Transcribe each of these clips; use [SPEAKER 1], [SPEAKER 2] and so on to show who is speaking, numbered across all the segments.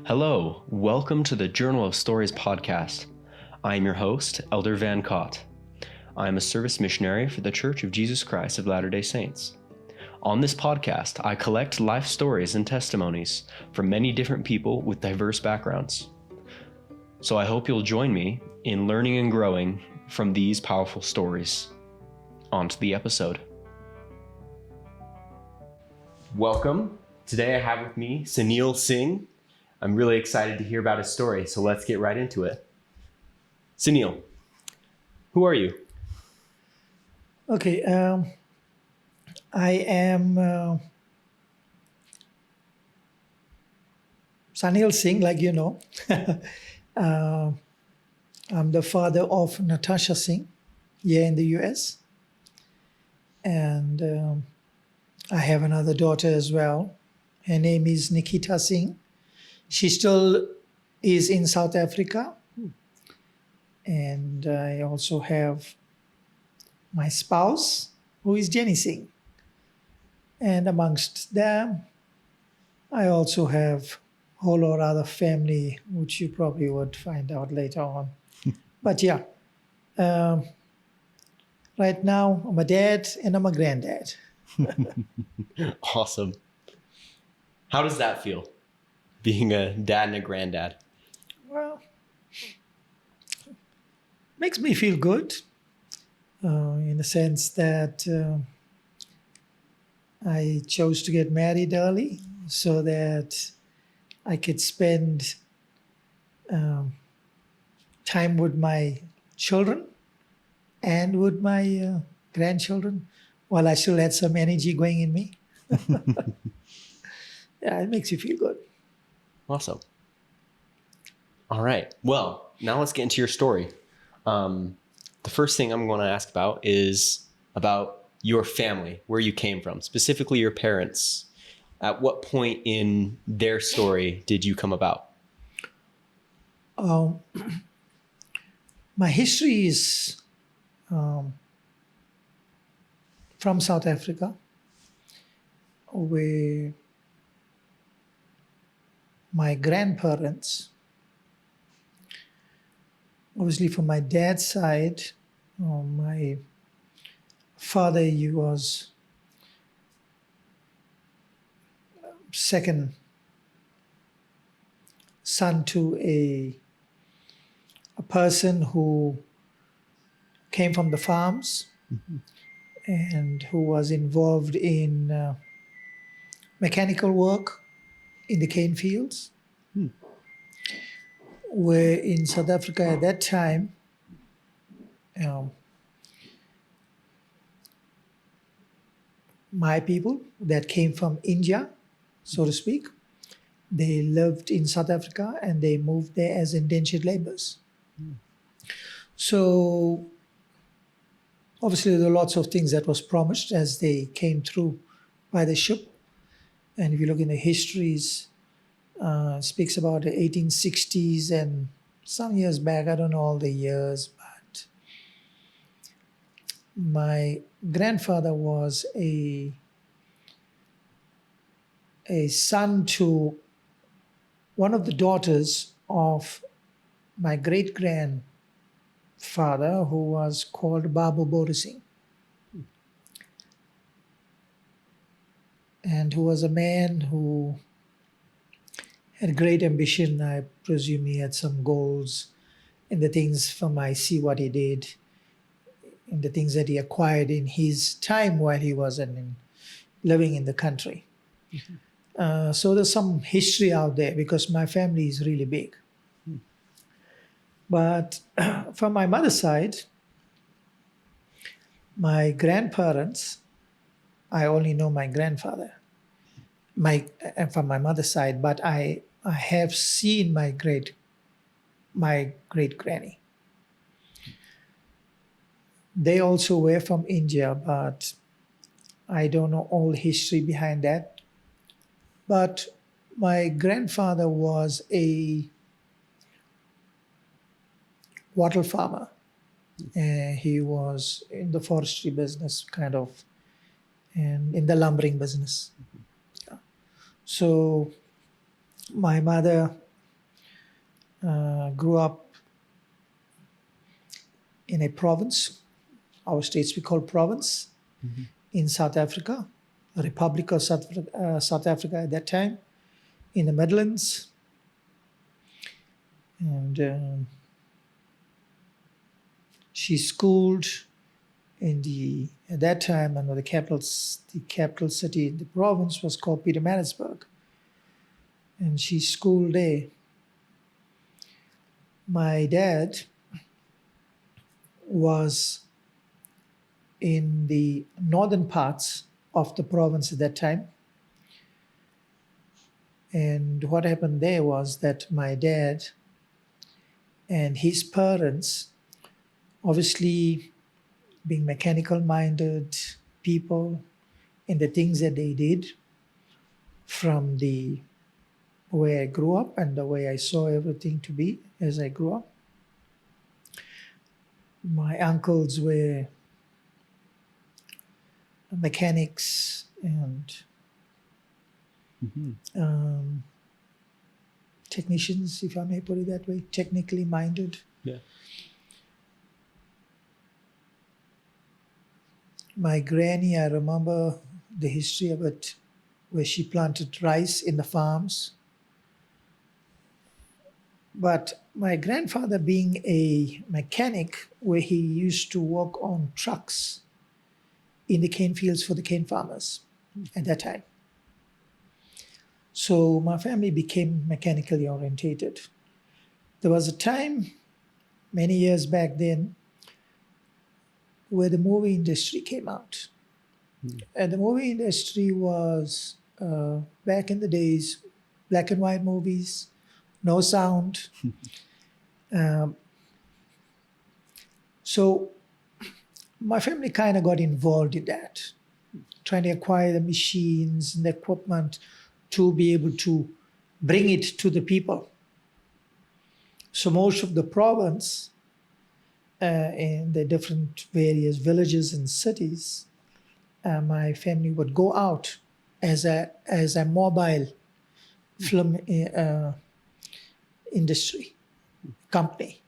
[SPEAKER 1] Hello, welcome to the Journal of Stories podcast. I am your host, Elder Van Cott. I am a service missionary for the Church of Jesus Christ of Latter-day Saints. On this podcast, I collect life stories and testimonies from many different people with diverse backgrounds. So I hope you'll join me in learning and growing from these powerful stories. On to the episode. Welcome. Today I have with me Sunil Singh. I'm really excited to hear about his story, so let's get right into it. Sunil, who are you?
[SPEAKER 2] Okay, I am Sunil Singh, like you know. I'm the father of Natasha Singh here in the US. And I have another daughter as well. Her name is Nikita Singh. She still is in South Africa. And I also have my spouse, who is Jenny Singh. And amongst them, I also have a whole lot of other family, which you probably would find out later on. But yeah, right now I'm a dad and I'm a granddad.
[SPEAKER 1] Awesome. How does that feel, being a dad and a granddad?
[SPEAKER 2] Well, makes me feel good in the sense that I chose to get married early so that I could spend time with my children and with my grandchildren while I still had some energy going in me. Yeah, it makes you feel good.
[SPEAKER 1] Awesome. All right. Well, now let's get into your story. The first thing I'm going to ask about is about your family, where you came from, specifically your parents. At what point in their story did you come about?
[SPEAKER 2] My history is from South Africa, where my grandparents, obviously from my dad's side, my father, he was second son to a person who came from the farms and who was involved in mechanical work in the cane fields. Where in South Africa at that time, my people that came from India, so to speak, they lived in South Africa and they moved there as indentured laborers. So obviously there were lots of things that was promised as they came through by the ship. And if you look in the histories, speaks about the 1860s and some years back, I don't know all the years, but my grandfather was a son to one of the daughters of my great-grandfather, who was called Babu Bodhi Singh, and who was a man who had great ambition. I presume he had some goals in the things from I see what he did, in the things that he acquired in his time while he was living in the country. So there's some history out there because my family is really big. But from my mother's side, my grandparents, I only know my grandfather. From my mother's side, but I have seen my great granny. They also were from India, but I don't know all the history behind that. But my grandfather was a wattle farmer. He was in the forestry business, kind of, and in the lumbering business. So my mother grew up in a province. Our states we call province in South Africa, a Republic of South Africa at that time, in the Midlands. And she schooled at that time, and the capital city in the province was called Pietermaritzburg. And she schooled there. My dad was in the northern parts of the province at that time. And what happened there was that my dad and his parents, obviously being mechanical minded people in the things that they did, from the way I grew up and the way I saw everything to be as I grew up. My uncles were mechanics and technicians, if I may put it that way, technically minded.
[SPEAKER 1] Yeah.
[SPEAKER 2] My granny, I remember the history of it, where she planted rice in the farms. But my grandfather, being a mechanic, where he used to work on trucks in the cane fields for the cane farmers at that time. So my family became mechanically orientated. There was a time, many years back then, where the movie industry came out. And the movie industry was, back in the days, black and white movies, no sound. So my family kind of got involved in that, trying to acquire the machines and the equipment to be able to bring it to the people. So most of the province, in the different various villages and cities, my family would go out as a mobile film industry company,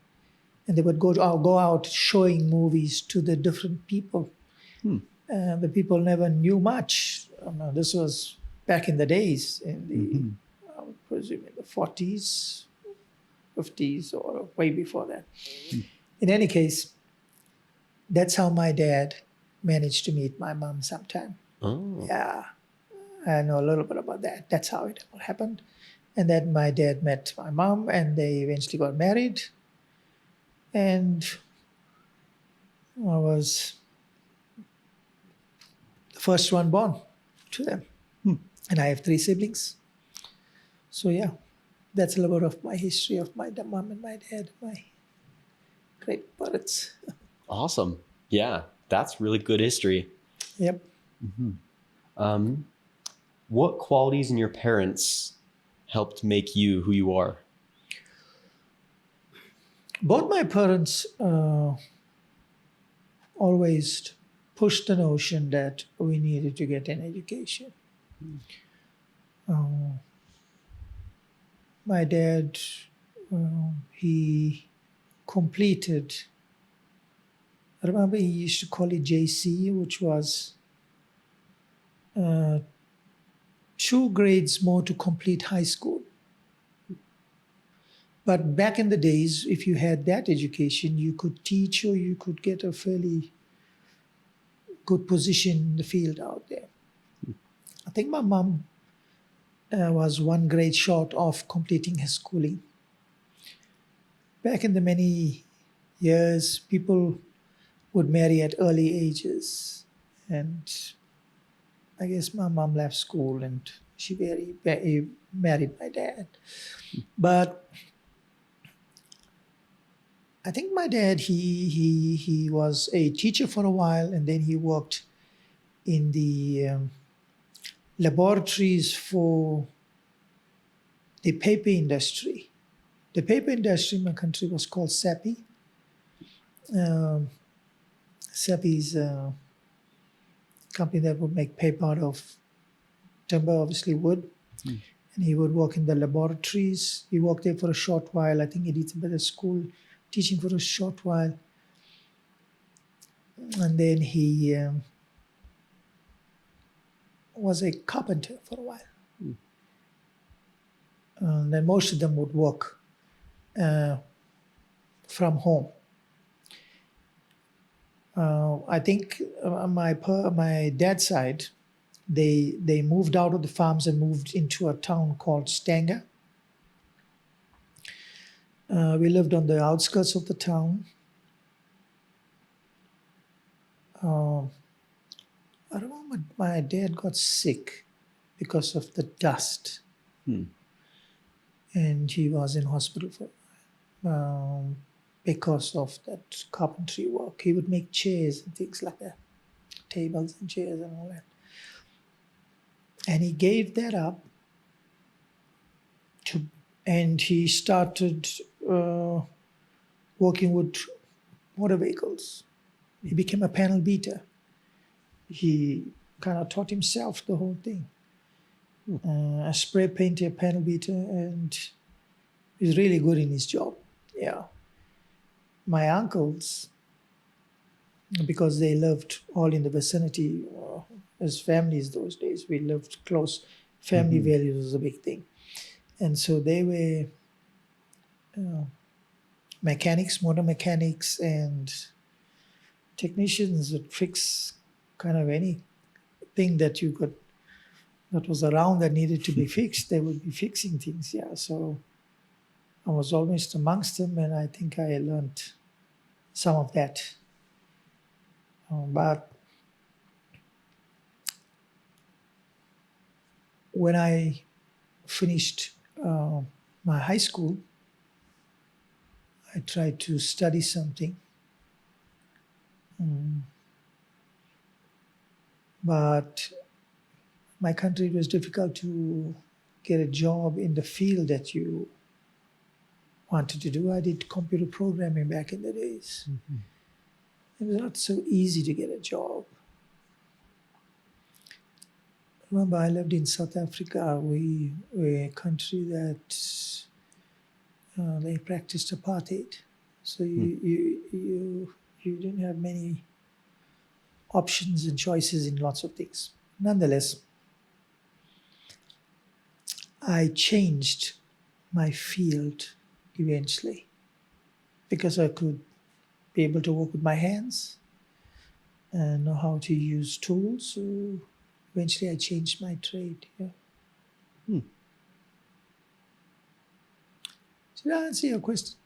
[SPEAKER 2] and they would go out showing movies to the different people. The people never knew much. This was back in the days, in the I would presume in the 40s, 50s, or way before that. In any case, that's how my dad managed to meet my mom sometime.
[SPEAKER 1] Oh.
[SPEAKER 2] Yeah, I know a little bit about that. That's how it all happened. And then my dad met my mom, and they eventually got married. And I was the first one born to them. And I have 3 siblings. So yeah, that's a little bit of my history of my mom and my dad, my great parents.
[SPEAKER 1] Awesome. Yeah, that's really good history.
[SPEAKER 2] Yep.
[SPEAKER 1] What qualities in your parents helped make you who you are?
[SPEAKER 2] Both my parents always pushed the notion that we needed to get an education. My dad, he completed, I remember he used to call it JC, which was 2 grades more to complete high school. But back in the days, if you had that education, you could teach or you could get a fairly good position in the field out there. I think my mom was 1 grade short of completing her schooling. Back in the many years, people would marry at early ages. And I guess my mom left school and she married my dad. But I think my dad, he was a teacher for a while, and then he worked in the laboratories for the paper industry. The paper industry in my country was called SAPI. SAPI is a company that would make paper out of timber, obviously wood. and he would work in the laboratories. He worked there for a short while. I think he did a bit of school teaching for a short while. And then he was a carpenter for a while. And then most of them would work from home. I think my dad's side, they moved out of the farms and moved into a town called Stanger. We lived on the outskirts of the town. I remember my dad got sick because of the dust. And he was in hospital for because of that carpentry work. He would make chairs and things like that, tables and chairs and all that. And he gave that up and he started working with motor vehicles. He became a panel beater. He kind of taught himself the whole thing. A spray painter, panel beater, and he's really good in his job. Yeah. My uncles, because they lived all in the vicinity, as families those days, we lived close. Family values was a big thing. And so they were mechanics, motor mechanics, and technicians would fix kind of anything that you could, that was around that needed to be fixed. They would be fixing things, yeah. So I was almost amongst them, and I think I learned some of that. But when I finished my high school, I tried to study something. But my country, it was difficult to get a job in the field that you wanted to do. I did computer programming back in the days. It was not so easy to get a job. Remember, I lived in South Africa. We were a country that they practiced apartheid. So you didn't have many options and choices in lots of things. Nonetheless, I changed my field eventually because I could be able to work with my hands and know how to use tools. So eventually I changed my trade. Yeah. Did I answer your question?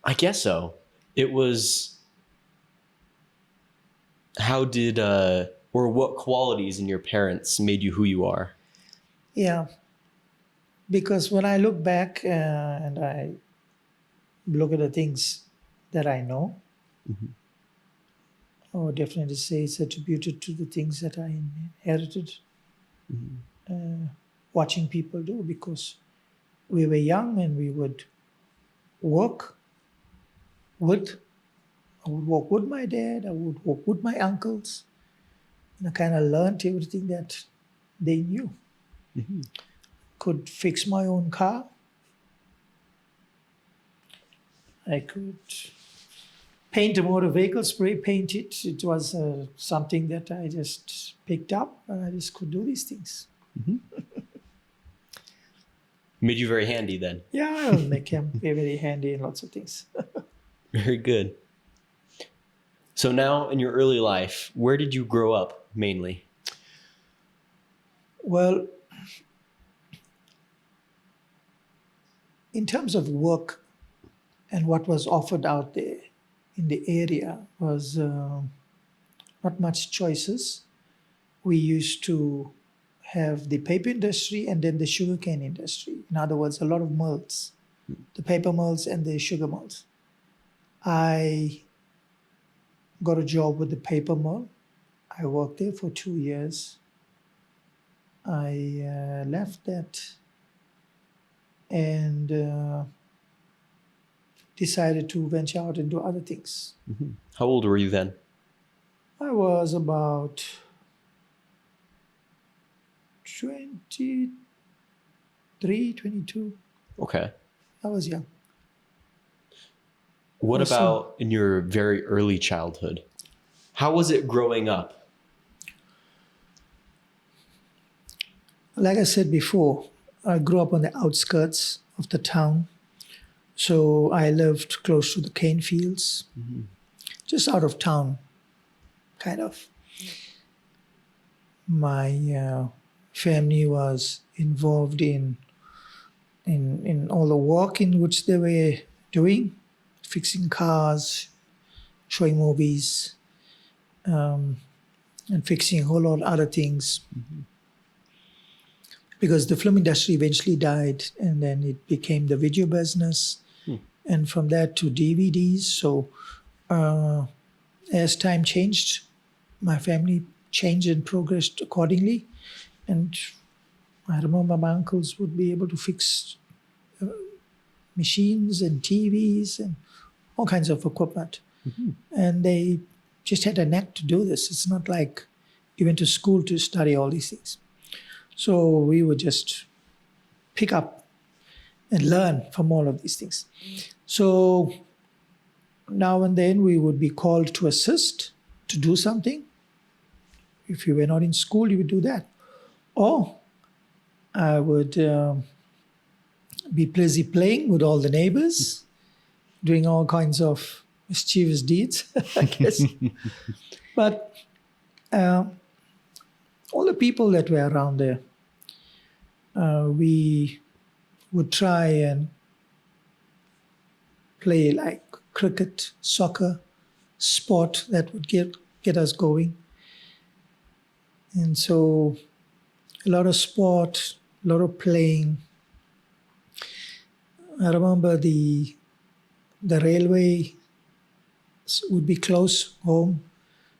[SPEAKER 1] I guess so. It was, how did, or what qualities in your parents made you who you are?
[SPEAKER 2] Yeah. Because when I look back and I look at the things that I know, I would definitely say it's attributed to the things that I inherited, watching people do, because we were young and we would work with, I would work with my dad, I would work with my uncles, and I kind of learned everything that they knew. Could fix my own car. I could paint a motor vehicle, spray paint it. It was something that I just picked up, and I just could do these things.
[SPEAKER 1] Made you very handy then.
[SPEAKER 2] Yeah, they can be very handy in lots of things.
[SPEAKER 1] Very good. So now in your early life, where did you grow up mainly?
[SPEAKER 2] Well, in terms of work and what was offered out there in the area was not much choices. We used to have the paper industry and then the sugarcane industry. In other words, a lot of mills, the paper mills and the sugar mills. I got a job with the paper mill. I worked there for 2 years. I left that and decided to venture out and do other things.
[SPEAKER 1] How old were you then?
[SPEAKER 2] I was about 23, 22.
[SPEAKER 1] Okay.
[SPEAKER 2] I was young.
[SPEAKER 1] What
[SPEAKER 2] Also-
[SPEAKER 1] about in your very early childhood? How was it growing up?
[SPEAKER 2] Like I said before, I grew up on the outskirts of the town. So I lived close to the cane fields, just out of town, kind of. My family was involved in all the work in which they were doing, fixing cars, showing movies, and fixing a whole lot of other things. Because the film industry eventually died, and then it became the video business, and from that to DVDs. So as time changed, my family changed and progressed accordingly. And I remember my uncles would be able to fix machines and TVs and all kinds of equipment. And they just had a knack to do this. It's not like you went to school to study all these things. So we would just pick up and learn from all of these things. So now and then we would be called to assist, to do something. If you were not in school, you would do that. Or I would be busy playing with all the neighbors, doing all kinds of mischievous deeds, I guess. But all the people that were around there, we would try and play like cricket, soccer, sport that would get us going. And so a lot of sport, a lot of playing. I remember the railway would be close home,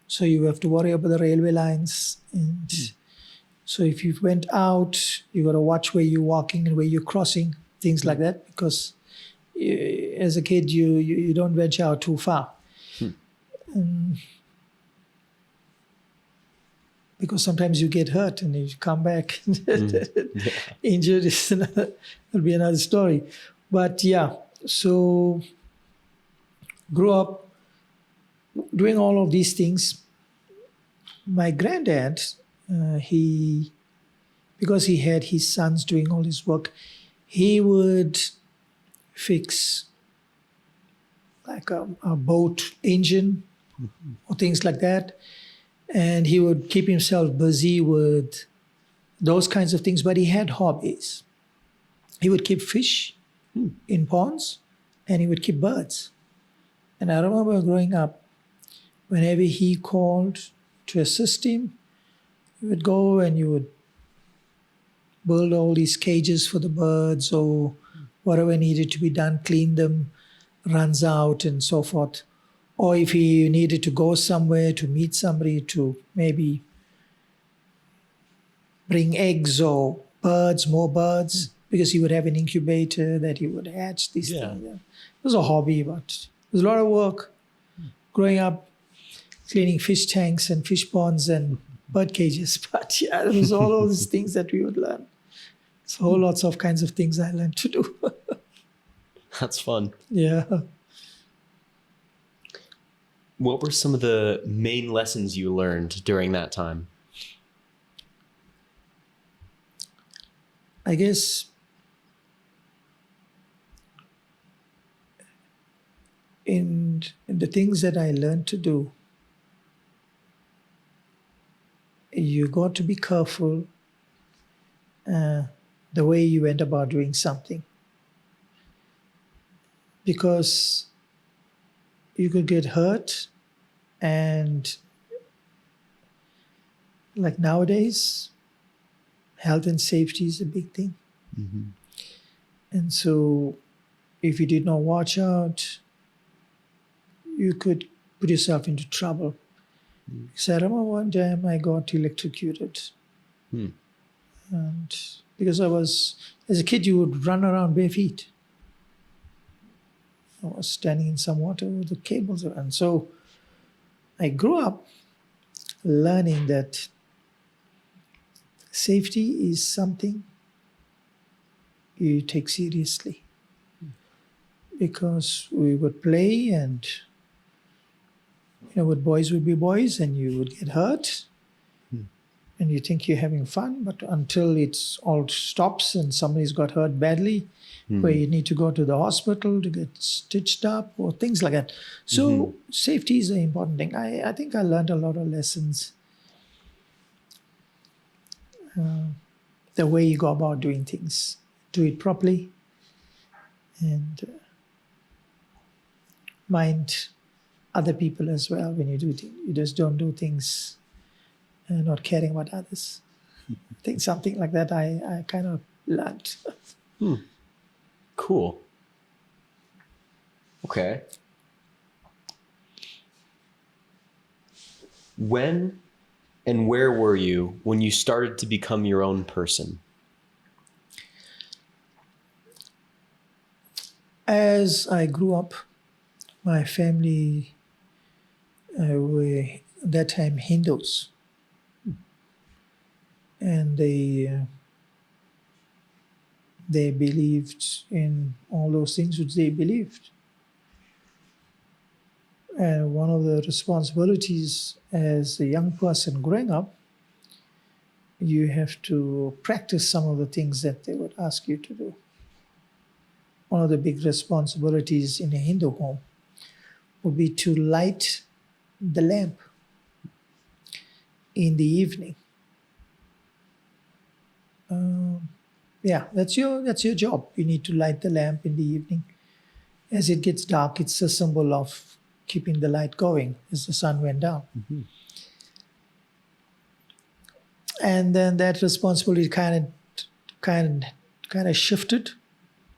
[SPEAKER 2] so you have to worry about the railway lines. And so if you went out, you got to watch where you're walking and where you're crossing, things like that, because as a kid, you don't venture out too far. Because sometimes you get hurt and you come back injured. It'll be another story. But yeah, so grew up doing all of these things. My granddad, because he had his sons doing all his work, he would fix like a boat engine or things like that. And he would keep himself busy with those kinds of things, but he had hobbies. He would keep fish in ponds, and he would keep birds. And I remember growing up, whenever he called to assist him, you would go and you would build all these cages for the birds or whatever needed to be done, clean them, runs out and so forth. Or if he needed to go somewhere to meet somebody to maybe bring eggs or birds, more birds, because he would have an incubator that he would hatch these things. Yeah. It was a hobby, but it was a lot of work. Growing up, cleaning fish tanks and fish ponds and bird cages. But yeah, it was all of these things that we would learn. So lots of kinds of things I learned to do.
[SPEAKER 1] That's fun.
[SPEAKER 2] Yeah.
[SPEAKER 1] What were some of the main lessons you learned during that time?
[SPEAKER 2] I guess in the things that I learned to do, you got to be careful the way you went about doing something. Because you could get hurt, and like nowadays, health and safety is a big thing. And so if you did not watch out, you could put yourself into trouble. Because I remember one time I got electrocuted. And because as a kid, you would run around bare feet. I was standing in some water with the cables around. So I grew up learning that Safety is something you take seriously, because we would play, and what boys would be boys, and you would get hurt, and you think you're having fun, but until it's all stops and somebody's got hurt badly, where you need to go to the hospital to get stitched up or things like that. So safety is an important thing. I think I learned a lot of lessons. The way you go about doing things, do it properly, and mind other people as well when you do things. You just don't do things not caring about others. I think something like that I kind of learned.
[SPEAKER 1] Cool. Okay. When and where were you when you started to become your own person?
[SPEAKER 2] As I grew up, my family were at that time Hindus, and they believed in all those things which they believed. And one of the responsibilities as a young person growing up, you have to practice some of the things that they would ask you to do. One of the big responsibilities in a Hindu home would be to light the lamp in the evening. That's your job. You need to light the lamp in the evening. As it gets dark, it's a symbol of keeping the light going as the sun went down. And then that responsibility kind of shifted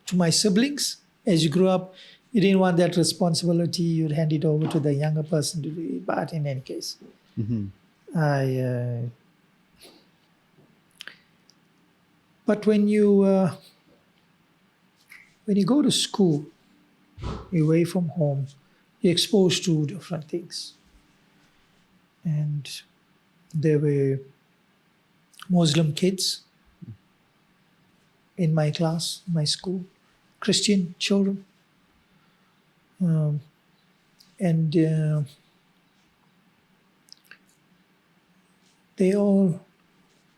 [SPEAKER 2] to my siblings. As you grew up, you didn't want that responsibility. You'd hand it over to the younger person to do it. But in any case, but when you go to school, you're away from home, you're exposed to different things. And there were Muslim kids in my class, my school, Christian children. They all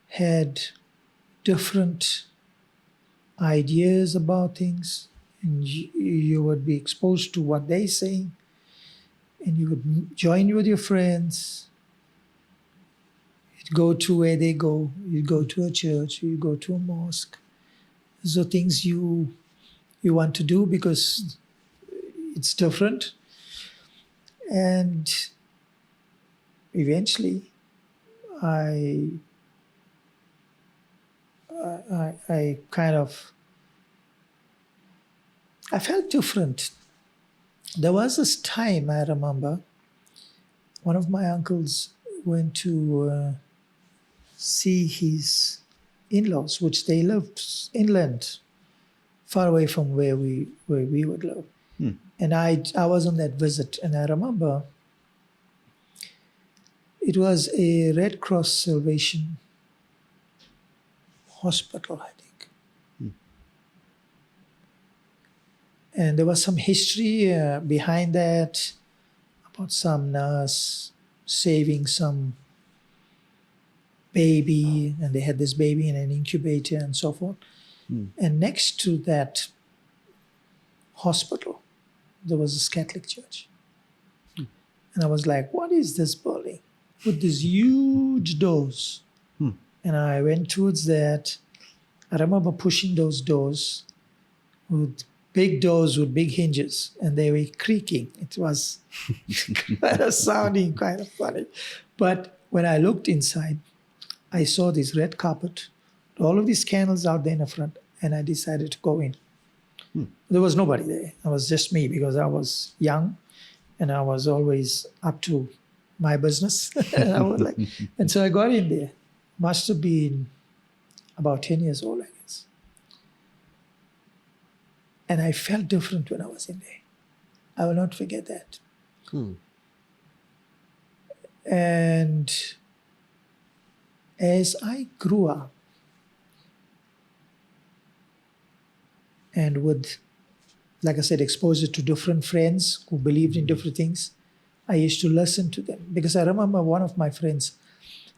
[SPEAKER 2] had different ideas about things, and you would be exposed to what they're saying, and you would join with your friends. You'd go to where they go. You go to a church, you go to a mosque. Those are things you want to do because it's different. And eventually, I felt different. There was this time, I remember, one of my uncles went to see his in-laws, which they lived inland, far away from where we would live. And I was on that visit, and I remember it was a Red Cross Salvation hospital, I think. And there was some history behind that, about some nurse saving some baby, and they had this baby in an incubator and so forth. And next to that hospital, there was this Catholic church. And I was like, what is this building with these huge doors? And I went towards that. I remember pushing those doors, with big doors with big hinges, and they were creaking. It was kind of sounding kind of funny. But when I looked inside, I saw this red carpet, all of these candles out there in the front, and I decided to go in. There was nobody there. It was just me, because I was young and I was always up to my business. And so I got in there. Must have been about 10 years old, I guess. And I felt different when I was in there. I will not forget that. And As I grew up and with, like I said, exposure to different friends who believed in different things, I used to listen to them. Because I remember one of my friends,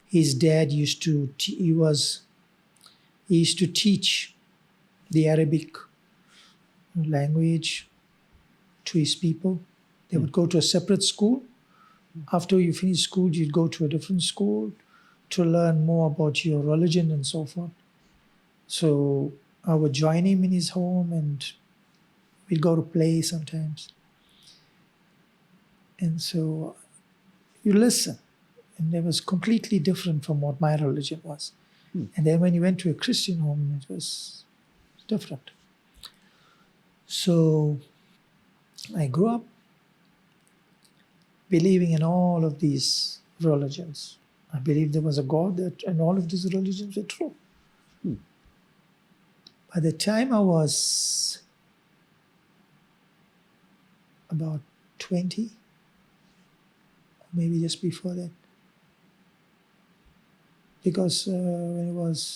[SPEAKER 2] his dad used to, he used to teach the Arabic language to his people. They would go to a separate school. After you finish school, you'd go to a different school to learn more about your religion and so forth. So I would join him in his home and we'd go to play sometimes. And so you listen. And it was completely different from what my religion was. And then when you went to a Christian home, it was different. So I grew up believing in all of these religions. I believed there was a God and all of these religions were true. By the time I was about 20, maybe just before that, because when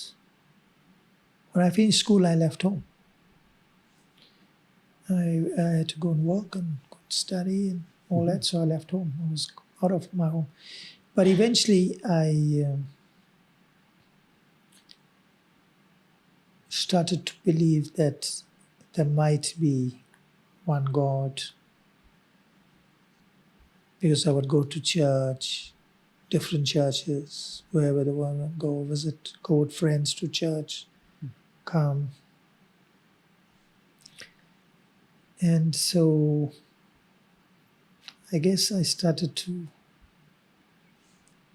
[SPEAKER 2] I finished school, I left home. I had to go and work and study and all that, so I left home. I was out of my home. But eventually I started to believe that there might be one God, because I would go to church, different churches, wherever the one would go with friends to church, come. And so I guess I started to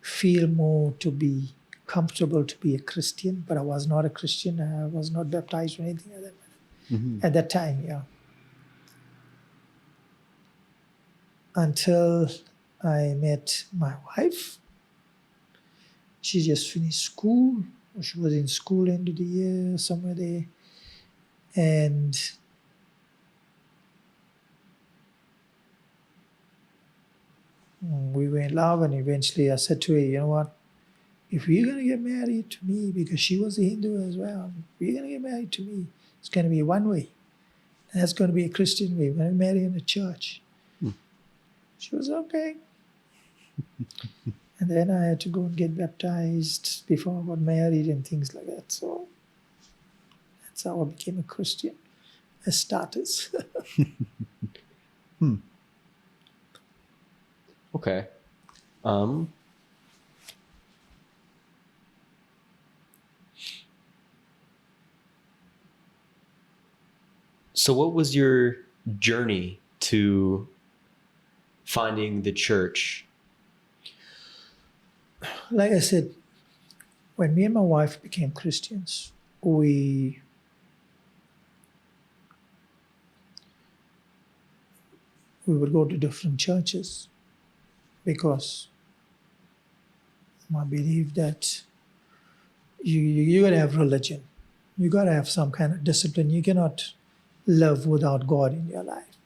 [SPEAKER 2] feel more to be comfortable to be a Christian, but I was not a Christian. I was not baptized or anything like that at that time, yeah. Until I met my wife. She just finished school. She was in school end of the year, somewhere there. And we were in love, and eventually I said to her, you know what, if you're going to get married to me, because she was a Hindu as well, if you're going to get married to me, it's going to be one way. And that's going to be a Christian way. We're going to marry in a church. She was okay. And then I had to go and get baptized before I got married and things like that. So that's how I became a Christian, as starters.
[SPEAKER 1] Okay. So what was your journey to finding the church?
[SPEAKER 2] Like I said, when me and my wife became Christians, we would go to different churches, because I believe that you got to have religion. You got to have some kind of discipline. You cannot live without God in your life.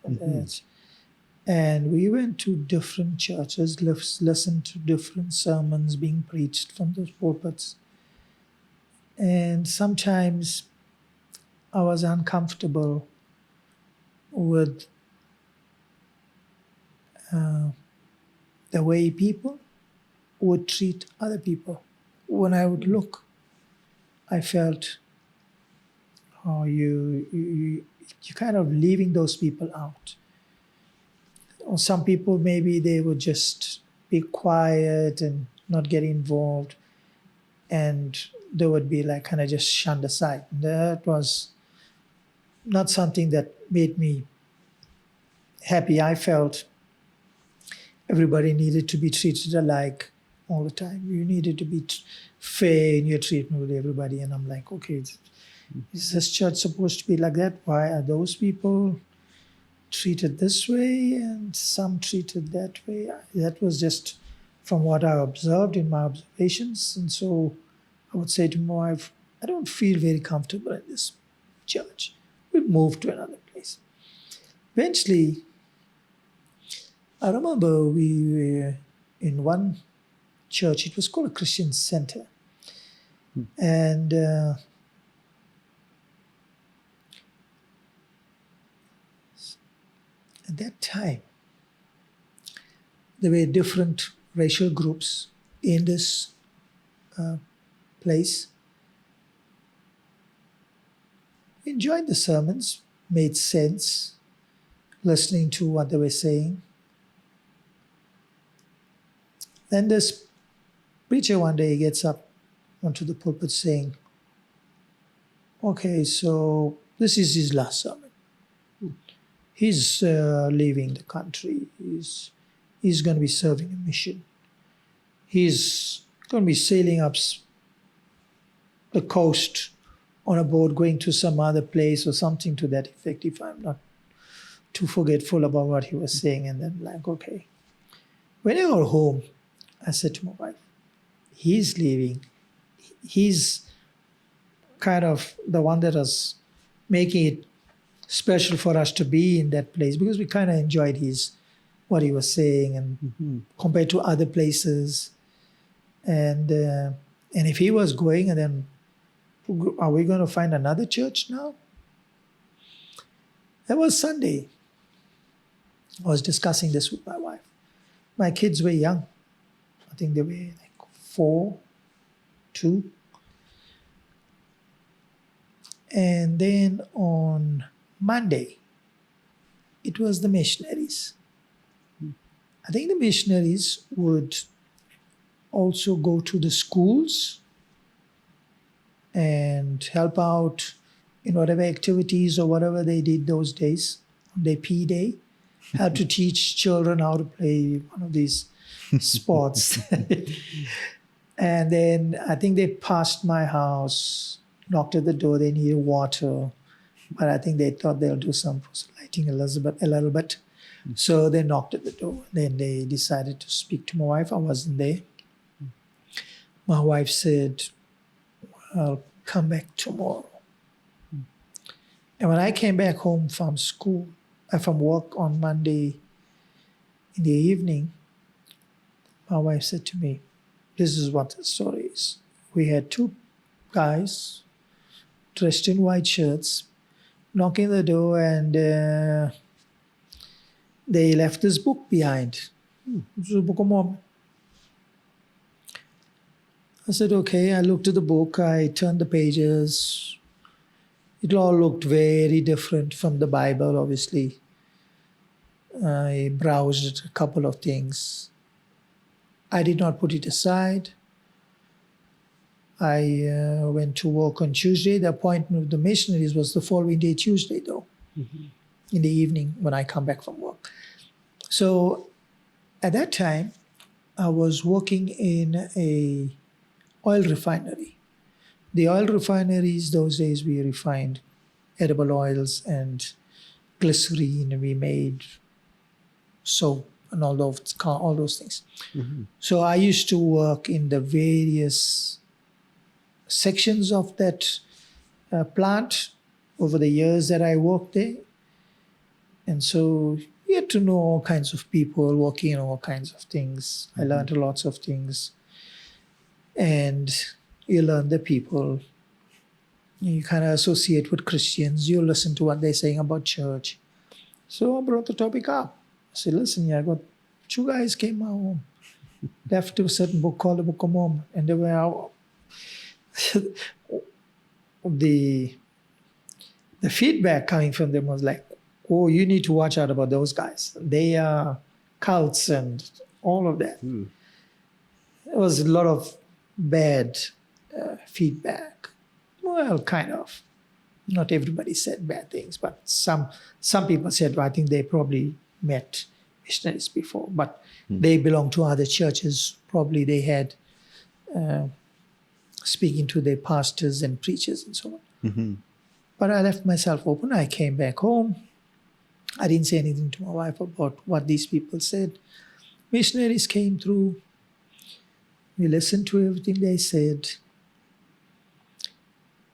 [SPEAKER 2] And we went to different churches, listened to different sermons being preached from those pulpits. And sometimes I was uncomfortable with the way people would treat other people. When I would look, I felt, oh, you're kind of leaving those people out. Or some people, maybe they would just be quiet and not get involved, and they would be like kind of just shunned aside. That was not something that made me happy. I felt everybody needed to be treated alike all the time. You needed to be fair in your treatment with everybody. And I'm like, okay, is this church supposed to be like that? Why are those people treated this way and some treated that way? That was just from what I observed in my observations. And so I would say to my wife, I don't feel very comfortable in this church. We'd move to another place. Eventually, I remember we were in one church. It was called a Christian Center. And at that time, there were different racial groups in this place. Enjoyed the sermons, made sense, listening to what they were saying. Then this preacher one day gets up onto the pulpit saying, okay, so this is his last sermon. He's leaving the country. He's going to be serving a mission. He's going to be sailing up the coast on a boat going to some other place or something to that effect, if I'm not too forgetful about what he was saying. And then like, okay. When I got home, I said to my wife, he's leaving. He's kind of the one that was making it special for us to be in that place, because we kind of enjoyed what he was saying, and compared to other places. And if he was going, and then are we going to find another church now? That was Sunday. I was discussing this with my wife. My kids were young. I think they were like 4, 2. And then on Monday, it was the missionaries. I think the missionaries would also go to the schools and help out in whatever activities or whatever they did those days, on their P day, how to teach children how to play one of these sports. And then I think they passed my house, knocked at the door, they needed water, but I think they thought they'll do some proselyting a little bit. So they knocked at the door. Then they decided to speak to my wife. I wasn't there. My wife said, I'll come back tomorrow. And when I came back home from from work on Monday in the evening, my wife said to me, this is what the story is. We had 2 guys dressed in white shirts knocking the door, and they left this book behind. It was a Book of Mormon. I said, okay. I looked at the book. I turned the pages. It all looked very different from the Bible, obviously. I browsed a couple of things. I did not put it aside. I went to work on Tuesday. The appointment of the missionaries was the following day, Tuesday, though, in the evening when I come back from work. So at that time, I was working in a oil refinery. The oil refineries, those days we refined edible oils and glycerine, and we made soap and all those things. So I used to work in the various sections of that plant over the years that I worked there. And so you get to know all kinds of people working on all kinds of things. I learned lots of things. And you learn the people. You kind of associate with Christians. You listen to what they're saying about church. So I brought the topic up. I said, listen, I got 2 guys came home, left to a certain book called the Book of Mormon. And they were out. The feedback coming from them was like, oh, you need to watch out about those guys. They are cults and all of that. There was a lot of bad feedback. Well, kind of. Not everybody said bad things, but some people said, well, I think they probably met missionaries before, but they belong to other churches. Probably they had speaking to their pastors and preachers and so on. But I left myself open. I came back home. I didn't say anything to my wife about what these people said. Missionaries came through. We listened to everything they said.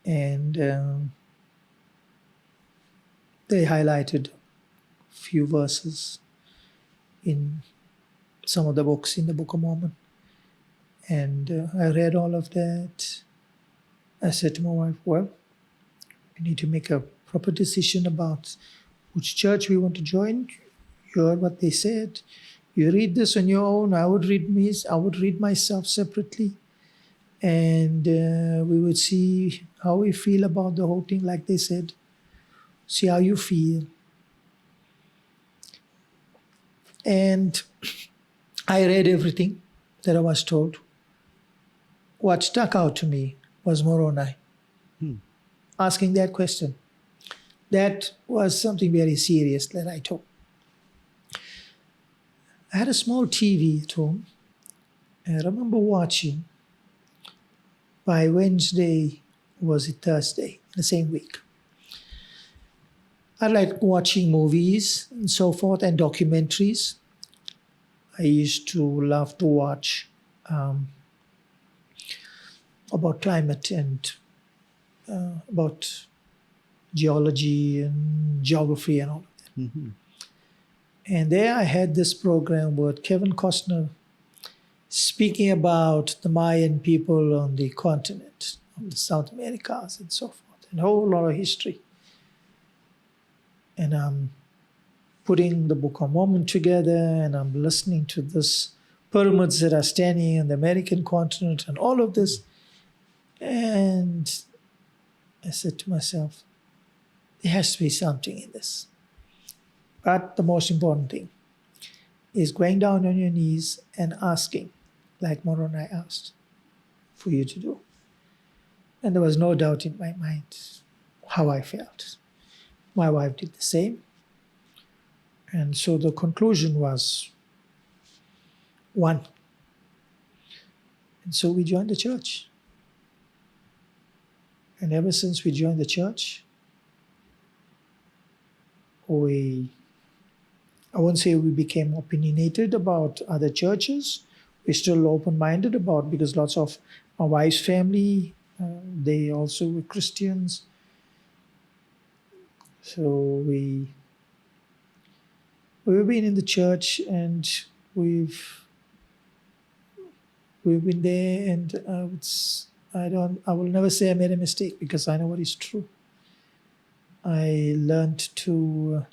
[SPEAKER 2] And they highlighted a few verses in some of the books in the Book of Mormon. And I read all of that. I said to my wife, well, we need to make a proper decision about which church we want to join. You heard what they said. You read this on your own. I would read myself separately, and we would see how we feel about the whole thing. Like they said, see how you feel. And I read everything that I was told. What stuck out to me was Moroni asking that question. That was something very serious that I took. I had a small TV at home. I remember watching, by Wednesday, was it Thursday, the same week. I like watching movies and so forth and documentaries. I used to love to watch about climate and about geology and geography and all of that.
[SPEAKER 1] Mm-hmm.
[SPEAKER 2] And there I had this program with Kevin Costner speaking about the Mayan people on the continent, on the South Americas and so forth, and a whole lot of history. And I'm putting the Book of Mormon together, and I'm listening to this pyramids that are standing on the American continent and all of this. And I said to myself, there has to be something in this. But the most important thing is going down on your knees and asking, like Moroni asked, for you to do. And there was no doubt in my mind how I felt. My wife did the same. And so the conclusion was one. And so we joined the church. And ever since we joined the church, I won't say we became opinionated about other churches. We're still open-minded about, because lots of my wife's family, they also were Christians. So we've been in the church, and we've been there, and I will never say I made a mistake, because I know what is true. I learned to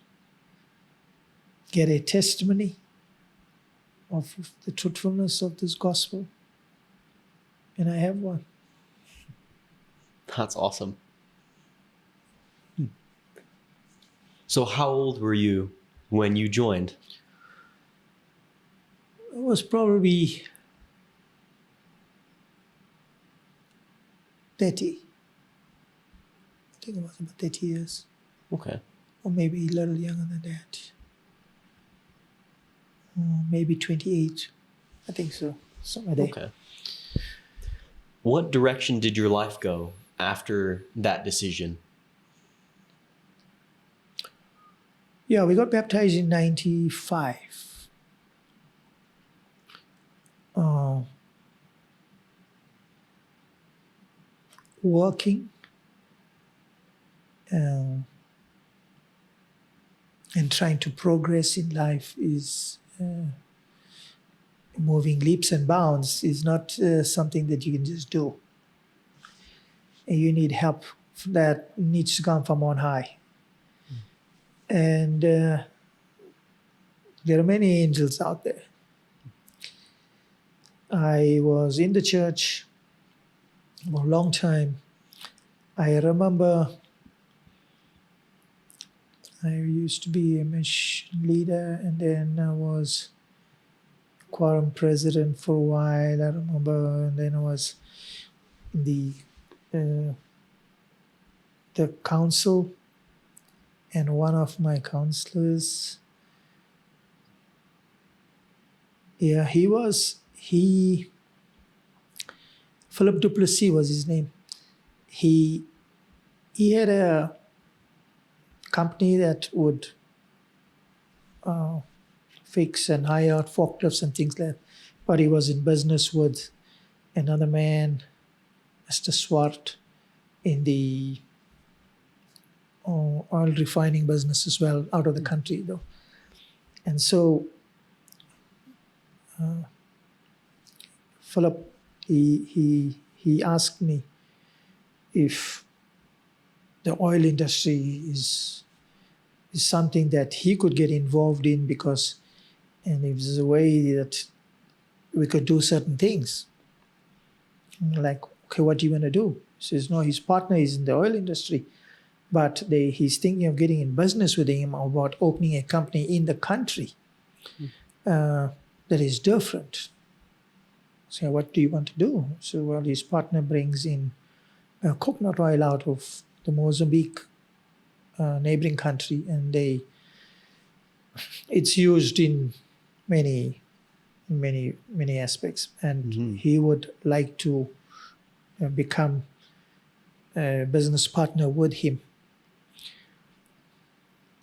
[SPEAKER 2] get a testimony of the truthfulness of this gospel, and I have one.
[SPEAKER 1] That's awesome. So how old were you when you joined?
[SPEAKER 2] It was probably 30. I think it was about 30 years.
[SPEAKER 1] Okay.
[SPEAKER 2] Or maybe a little younger than that. Maybe 28. I think so. Somewhere there.
[SPEAKER 1] Okay. What direction did your life go after that decision?
[SPEAKER 2] Yeah, we got baptized in 95. Working and trying to progress in life is moving leaps and bounds is not something that you can just do. And you need help that needs to come from on high. And there are many angels out there. I was in the church for a long time. I remember I used to be a mission leader, and then I was quorum president for a while, I remember, and then I was in the council, and one of my counselors, Philip Duplessis was his name. He had a company that would fix and hire out forklifts and things like that. But he was in business with another man, Mr. Swart, in the oil refining business as well, out of the country though. And so Philip, he asked me, if the oil industry is something that he could get involved in, because, and if there's a way that we could do certain things. I'm like, okay, what do you want to do? He says, no, his partner is in the oil industry, but he's thinking of getting in business with him about opening a company in the country that is different. So what do you want to do? So, well, his partner brings in coconut oil out of the Mozambique neighboring country, and it's used in many aspects, and he would like to become a business partner with him.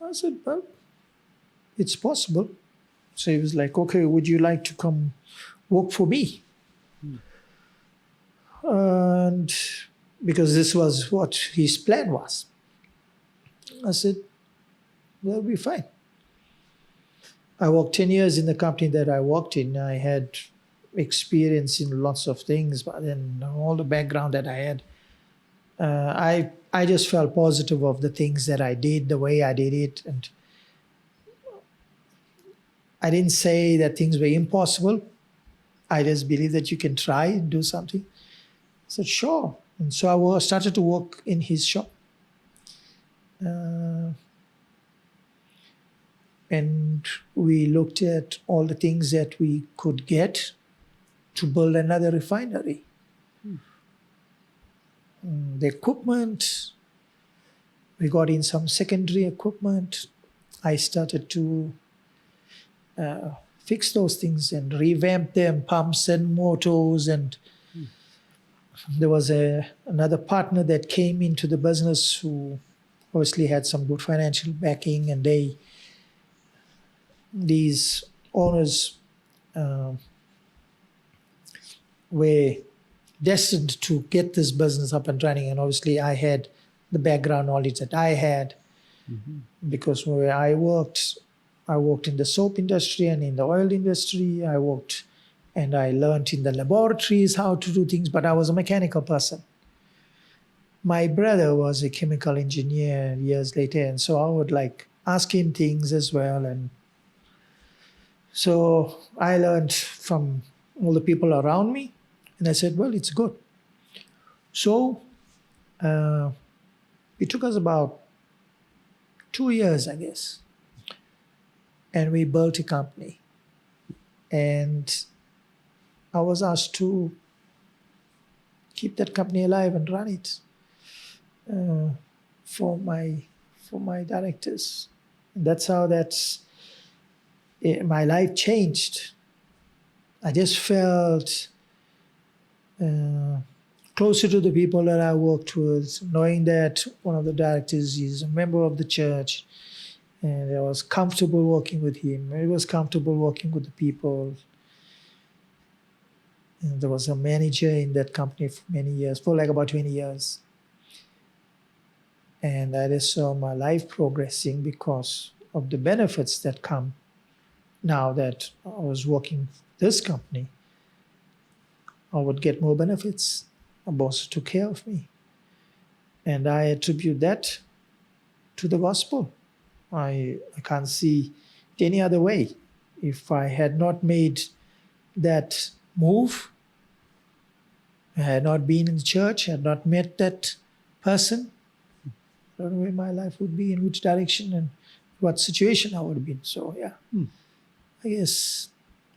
[SPEAKER 2] I said, well, it's possible. So he was like, okay, would you like to come work for me? And because this was what his plan was. I said, that'll be fine. I worked 10 years in the company that I worked in. I had experience in lots of things, but then all the background that I had, I just felt positive of the things that I did, the way I did it. And I didn't say that things were impossible. I just believe that you can try and do something. I said, sure. And so I started to work in his shop. And we looked at all the things that we could get to build another refinery. The equipment, we got in some secondary equipment. I started to fix those things and revamp them, pumps and motors. And there was another partner that came into the business who obviously had some good financial backing, and these owners were destined to get this business up and running. And obviously I had the background knowledge that I had, because where I worked in the soap industry and in the oil industry. I worked and I learned in the laboratories how to do things, but I was a mechanical person. My brother was a chemical engineer years later, and so I would like ask him things as well. And so I learned from all the people around me, and I said, well, it's good. So it took us about 2 years, I guess, and we built a company. And I was asked to keep that company alive and run it for my directors. And that's how my life changed. I just felt closer to the people that I worked with, knowing that one of the directors is a member of the church, and I was comfortable working with him. I was comfortable working with the people. And there was a manager in that company for many years, for like about 20 years. And I just saw my life progressing because of the benefits that come now that I was working for this company. I would get more benefits. My boss took care of me. And I attribute that to the gospel. I can't see it any other way. If I had not made that move, I had not been in the church, had not met that person, I don't know where my life would be, in which direction and what situation I would have been. So, yeah, I guess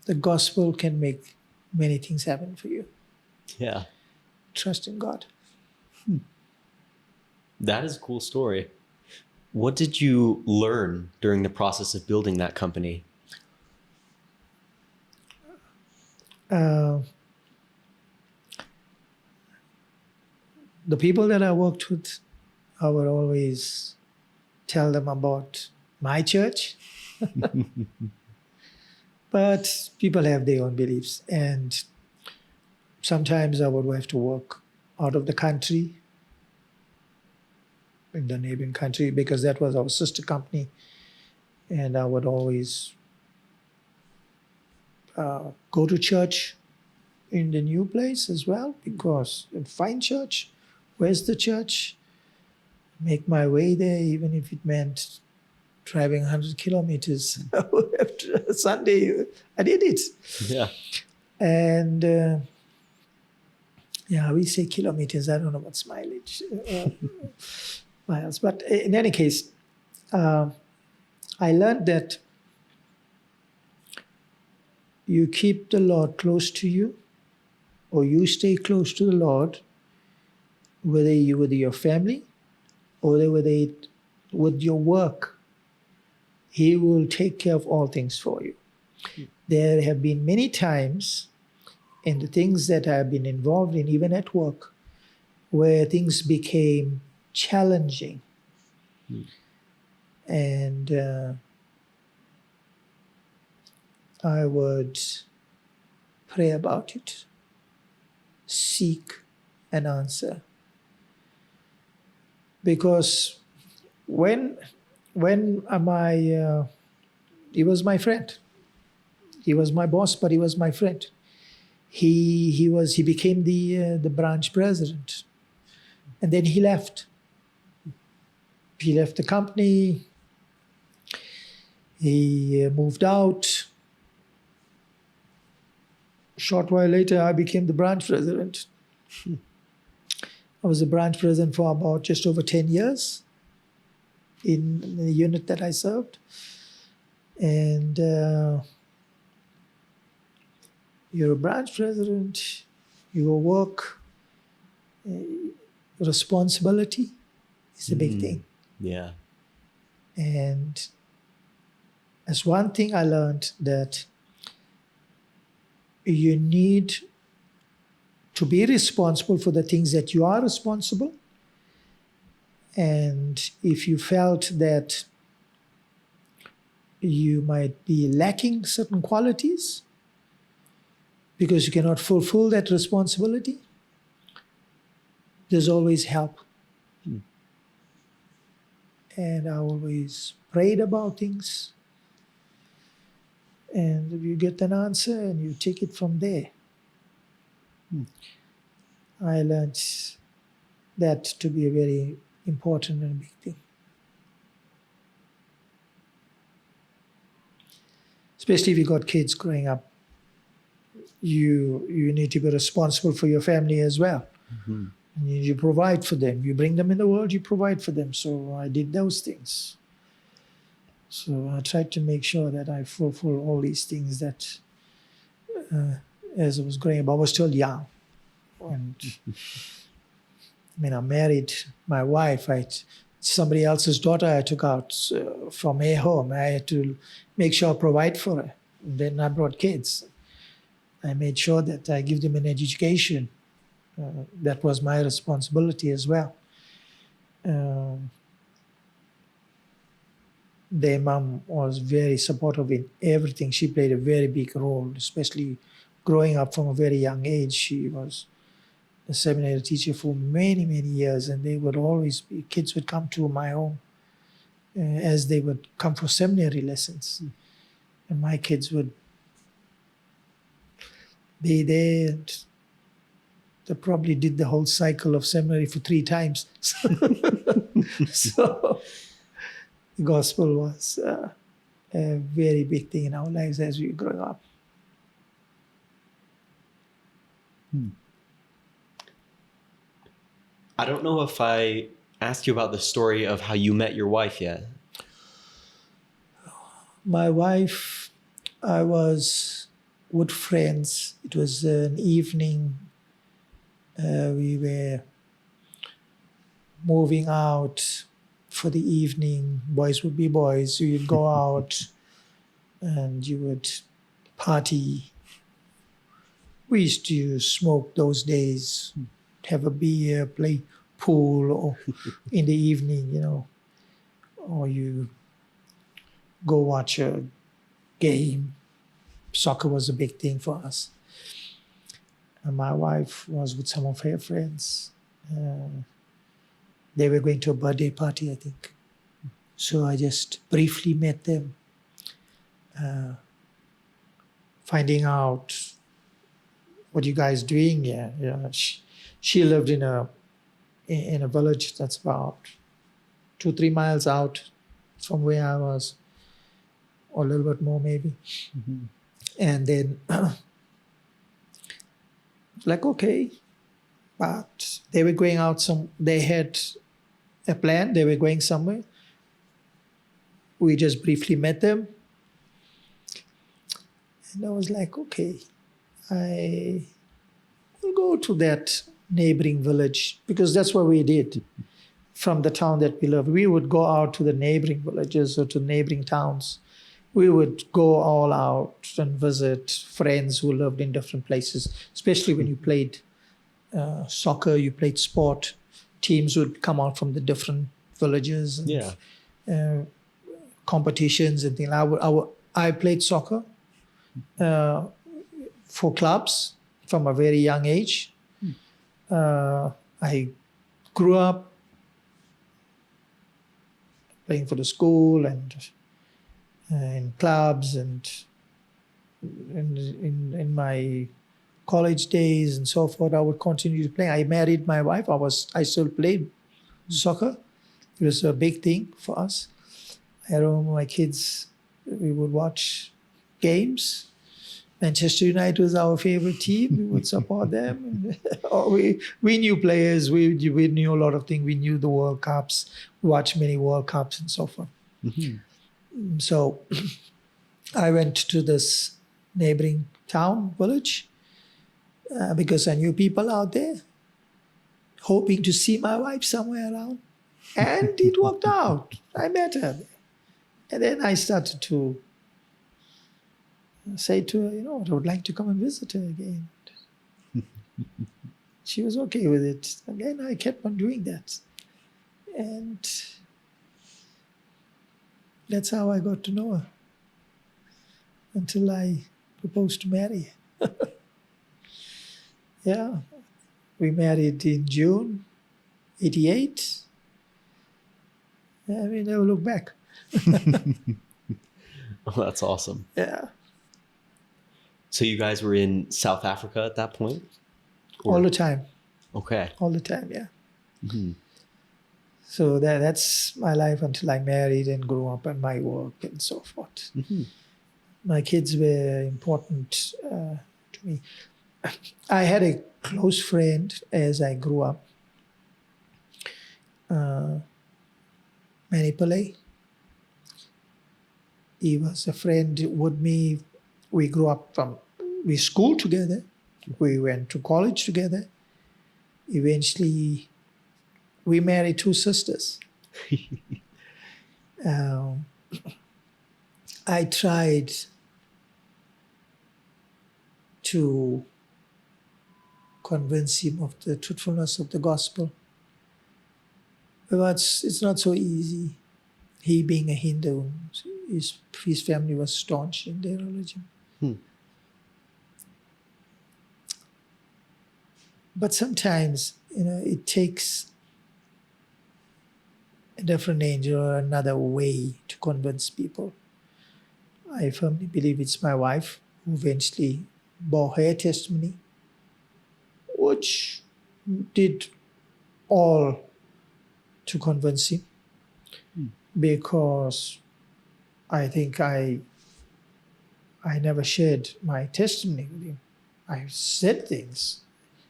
[SPEAKER 2] the gospel can make many things happen for you.
[SPEAKER 1] Yeah.
[SPEAKER 2] Trust in God.
[SPEAKER 1] That is a cool story. What did you learn during the process of building that company? The people that I worked with, I would always tell them about my church. But people have their own beliefs. And sometimes I would have to work out of the country, in the neighboring country, because that was our sister company. And I would always go to church in the new place as well, because a fine church,
[SPEAKER 2] where's the church? Make my way there, even if it meant driving 100 kilometers. After Sunday, I did it.
[SPEAKER 1] Yeah.
[SPEAKER 2] And we say kilometers. I don't know what's mileage, miles. But in any case, I learned that you keep the Lord close to you, or you stay close to the Lord, whether you with your family or whether it with your work. He will take care of all things for you. There have been many times in the things that I've been involved in, even at work, where things became challenging. And I would pray about it, seek an answer. Because when he was my friend. He was my boss, but he was my friend. He became the branch president, and then he left. He left the company. He moved out. A short while later, I became the branch president. I was the branch president for about just over 10 years in the unit that I served. And you're a branch president, your work, responsibility is a big thing.
[SPEAKER 1] Yeah.
[SPEAKER 2] And as one thing I learned, that you need to be responsible for the things that you are responsible. And if you felt that you might be lacking certain qualities because you cannot fulfill that responsibility, there's always help. And I always prayed about things. And you get an answer and you take it from there. I learned that to be a very important and big thing. Especially if you got kids growing up, you need to be responsible for your family as well. And you provide for them. You bring them in the world, you provide for them. So I did those things. So I tried to make sure that I fulfill all these things that as I was growing up, I was still young. And I married my wife. Somebody else's daughter I took out from her home. I had to make sure I provide for her. And then I brought kids. I made sure that I give them an education. That was my responsibility as well. Their mom was very supportive in everything. She played a very big role, especially growing up from a very young age. She was a seminary teacher for many, many years, and they would always be, kids would come to my home as they would come for seminary lessons. And my kids would be there, and they probably did the whole cycle of seminary for 3 times. So the gospel was a very big thing in our lives as we were growing up.
[SPEAKER 1] I don't know if I asked you about the story of how you met your wife yet.
[SPEAKER 2] My wife, I was with friends. It was an evening. We were moving out for the evening. Boys would be boys. You would go out and you would party. We used to smoke those days, have a beer, play pool, or in the evening, or you go watch a game. Soccer was a big thing for us. And my wife was with some of her friends. They were going to a birthday party, I think. So I just briefly met them, finding out what you guys doing here. She lived in a in a village that's about 2-3 miles out from where I was, or a little bit more maybe. And then like, okay, but they were going out they had a plan, they were going somewhere. We just briefly met them. And I was like, okay, I will go to that neighboring village, because that's what we did from the town that we lived. We would go out to the neighboring villages or to neighboring towns. We would go all out and visit friends who lived in different places, especially when you played soccer, you played sport. Teams would come out from the different villages and competitions and things. I played soccer for clubs from a very young age. I grew up playing for the school and in clubs, and in my college days and so forth, I would continue to play. I married my wife. I still played soccer. It was a big thing for us. I remember my kids, we would watch games. Manchester United was our favorite team. We would support them. We knew players. We knew a lot of things. We knew the World Cups. We watched many World Cups and so forth. So I went to this neighboring town, village, because I knew people out there, hoping to see my wife somewhere around. And it worked out. I met her there. And then I started to say to her, I would like to come and visit her again. She was okay with it. And then I kept on doing that. And that's how I got to know her, until I proposed to marry her. Yeah. We married in June 1988. We never look back.
[SPEAKER 1] Oh, that's awesome.
[SPEAKER 2] Yeah.
[SPEAKER 1] So you guys were in South Africa at that point?
[SPEAKER 2] All the time.
[SPEAKER 1] Okay.
[SPEAKER 2] All the time, yeah. So that's my life until I married and grew up, and my work and so forth. My kids were important to me. I had a close friend as I grew up, Manipulay. He was a friend with me. We grew up we schooled together. We went to college together. Eventually, we married 2 sisters. I tried to convince him of the truthfulness of the gospel. But it's not so easy. He being a Hindu, his family was staunch in their religion. But sometimes, it takes a different angel or another way to convince people. I firmly believe it's my wife who eventually bore her testimony, which did all to convince him, because I think I never shared my testimony with him. I said things,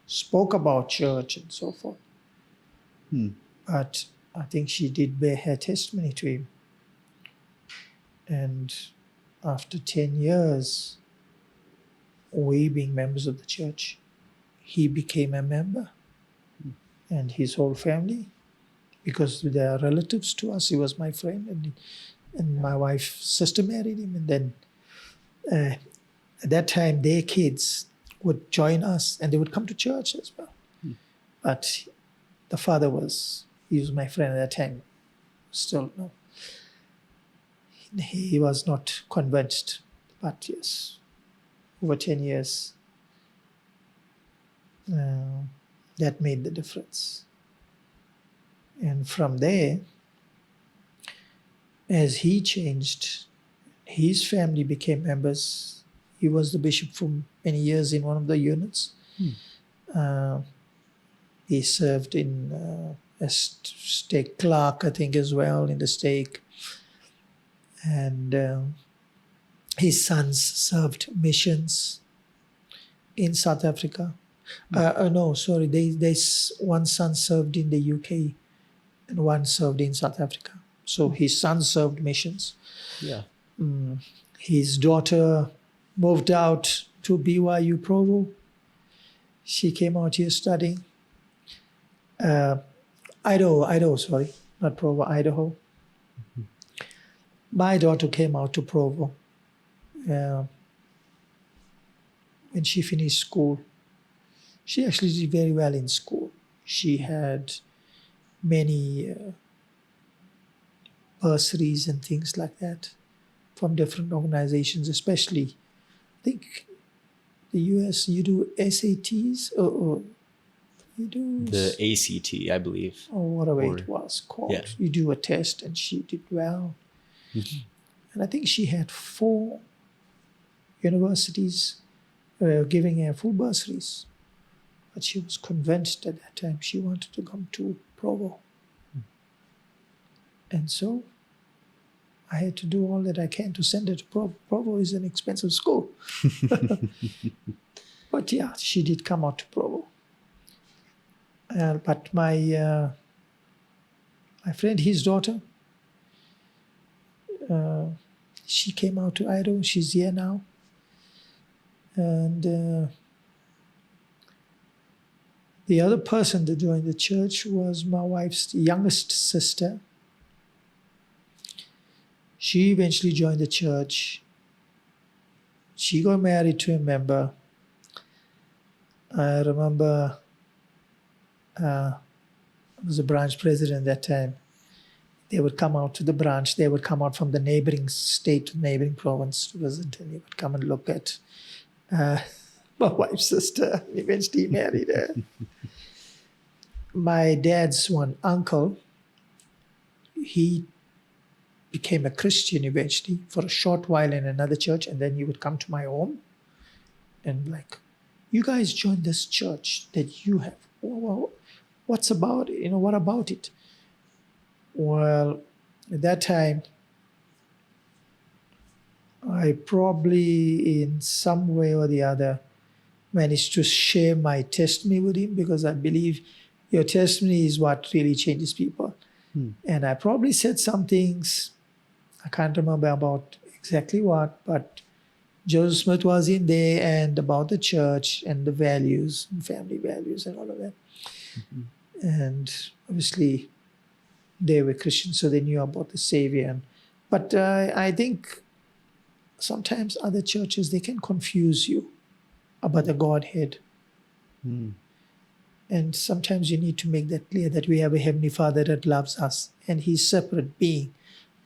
[SPEAKER 2] spoke about church and so forth. But I think she did bear her testimony to him. And after 10 years, we being members of the church, he became a member, and his whole family, because they are relatives to us. He was my friend, and my wife's sister married him. And then at that time, their kids would join us, and they would come to church as well. But the father he was my friend at that time. Still, no. He was not convinced. But yes, over 10 years, that made the difference. And from there, as he changed, his family became members. He was the bishop for many years in one of the units. He served in as stake clerk, I think, as well in the stake. And his sons served missions in South Africa. No, sorry. One son served in the UK and one served in South Africa. So his son served missions.
[SPEAKER 1] Yeah.
[SPEAKER 2] His daughter moved out to BYU Provo. She came out here studying. Idaho, sorry, not Provo, Idaho. My daughter came out to Provo when she finished school. She actually did very well in school. She had many bursaries and things like that from different organizations, especially, I think, the US, you do SATs or you do
[SPEAKER 1] The ACT, I believe.
[SPEAKER 2] or whatever it was called.
[SPEAKER 1] Yeah.
[SPEAKER 2] You do a test and she did well. And I think she had 4 universities giving her full bursaries. But she was convinced at that time she wanted to come to Provo. And so I had to do all that I can to send her to Provo. Provo is an expensive school. But yeah, she did come out to Provo. But my friend, his daughter, she came out to Idaho. She's here now. And the other person that joined the church was my wife's youngest sister. She eventually joined the church. She got married to a member. I remember I was a branch president at that time. They would come out to the branch. They would come out from the neighboring state, neighboring province to visit, and they would come and look at my wife's sister. Eventually married her. My dad's one uncle, he became a Christian eventually for a short while in another church, and then he would come to my home and like, you guys joined this church that you have. What's about it? What about it? Well, at that time, I probably in some way or the other managed to share my testimony with him, because I believe your testimony is what really changes people. And I probably said some things, I can't remember about exactly what, but Joseph Smith was in there, and about the church and the values, and family values and all of that. And obviously they were Christians, so they knew about the Savior. But I think sometimes other churches, they can confuse you about the Godhead. And sometimes you need to make that clear, that we have a Heavenly Father that loves us, and He's a separate being.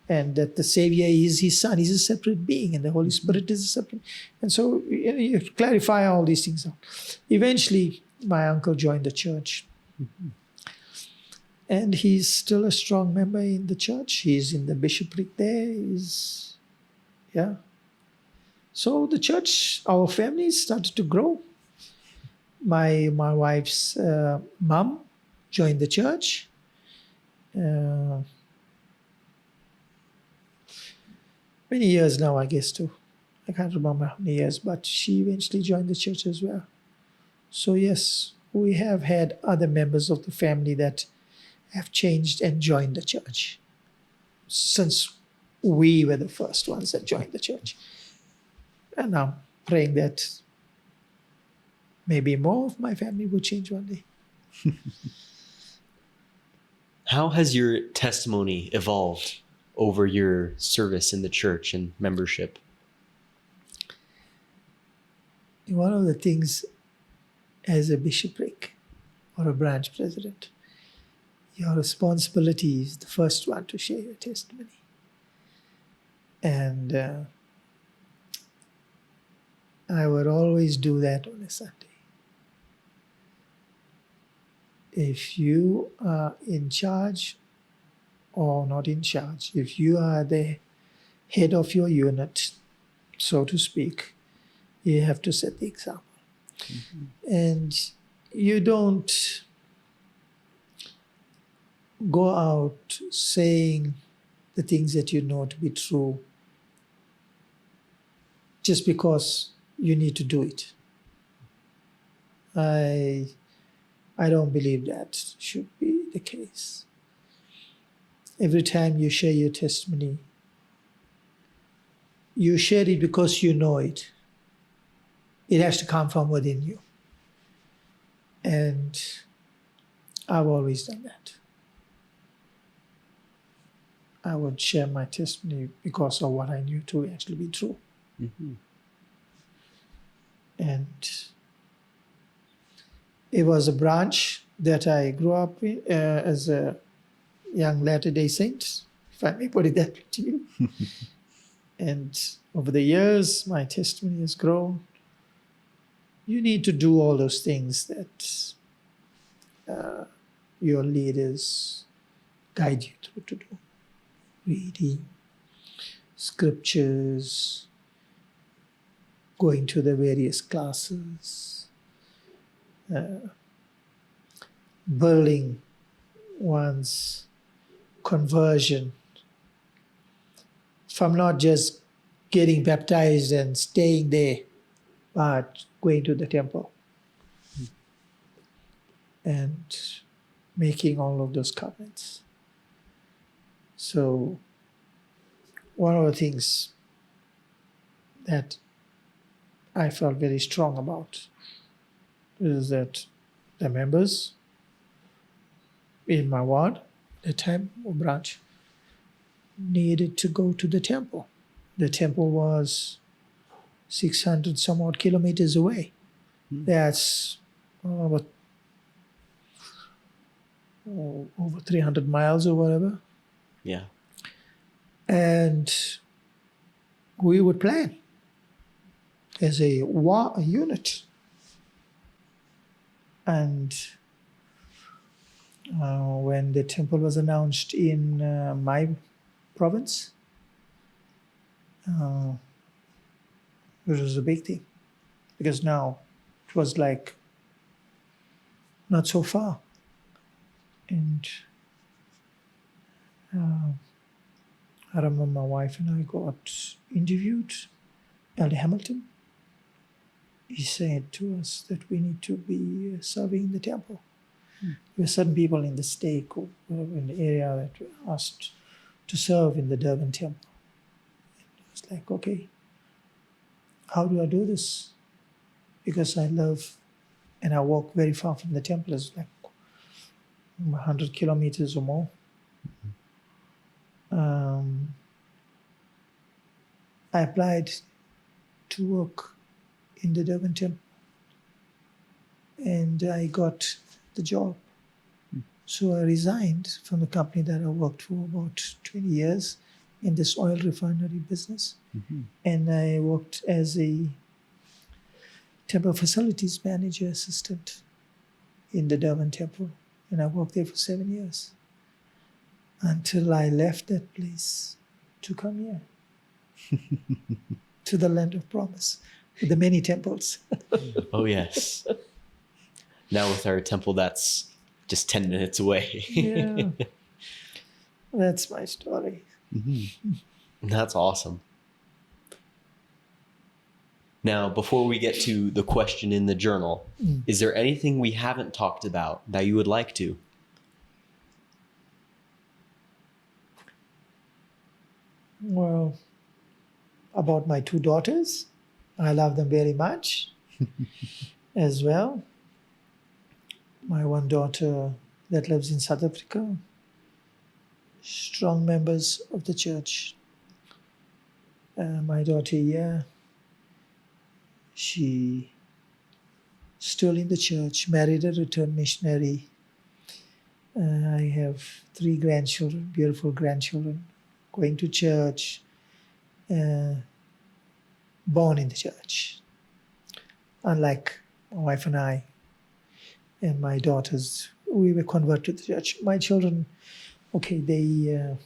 [SPEAKER 2] And that the Savior is His Son. He's a separate being, and the Holy Spirit is a separate. And so you have to clarify all these things out. Eventually, my uncle joined the church. And he's still a strong member in the church. He's in the bishopric there. So the church, our family started to grow. My wife's mom joined the church. Many years now, I guess, too. I can't remember how many years, but she eventually joined the church as well. So yes, we have had other members of the family that have changed and joined the church, since we were the first ones that joined the church. And I'm praying that maybe more of my family will change one day.
[SPEAKER 1] How has your testimony evolved over your service in the church and membership?
[SPEAKER 2] One of the things as a bishopric or a branch president, your responsibility is the first one to share your testimony. And I would always do that on a Sunday. If you are in charge or not in charge, if you are the head of your unit, so to speak, you have to set the example. And you don't go out saying the things that you know to be true just because you need to do it. I don't believe that should be the case. Every time you share your testimony, you share it because you know it. It has to come from within you. And I've always done that. I would share my testimony because of what I knew to actually be true.
[SPEAKER 1] Mm-hmm.
[SPEAKER 2] And it was a branch that I grew up in as a young Latter-day Saint, if I may put it that way to you. And over the years, my testimony has grown. You need to do all those things that your leaders guide you through to do. Reading scriptures, going to the various classes, building one's conversion from not just getting baptized and staying there, but going to the temple and making all of those covenants. So one of the things that I felt very strong about is that the members in my ward, the time or branch, needed to go to the temple. The temple was 600 some odd kilometers away. That's over 300 miles or whatever.
[SPEAKER 1] Yeah.
[SPEAKER 2] And we would plan as a unit. And when the temple was announced in my province, it was a big thing, because now it was like not so far. And I remember my wife and I got interviewed. Elder Hamilton, he said to us that we need to be serving in the temple. There were certain people in the stake or in the area that were asked to serve in the Durban temple. And I was like, okay, how do I do this? Because I live and I walk very far from the temple. It's like 100 kilometers or more. I applied to work in the Durban temple, and I got the job. So I resigned from the company that I worked for about 20 years in this oil refinery business. And I worked as a temple facilities manager assistant in the Durban temple. And I worked there for 7 years until I left that place to come here to the land of promise with the many temples.
[SPEAKER 1] Oh, yes. Now with our temple that's just 10 minutes away.
[SPEAKER 2] Yeah. That's my story.
[SPEAKER 1] That's awesome. Now, before we get to the question in the journal, is there anything we haven't talked about that you would like to?
[SPEAKER 2] Well, about my two daughters, I love them very much as well. My one daughter that lives in South Africa, strong members of the church. My daughter here, she still in the church, married a returned missionary. I have 3 grandchildren, beautiful grandchildren, going to church, born in the church. Unlike my wife and I and my daughters, we were converted to the church. My children, okay, they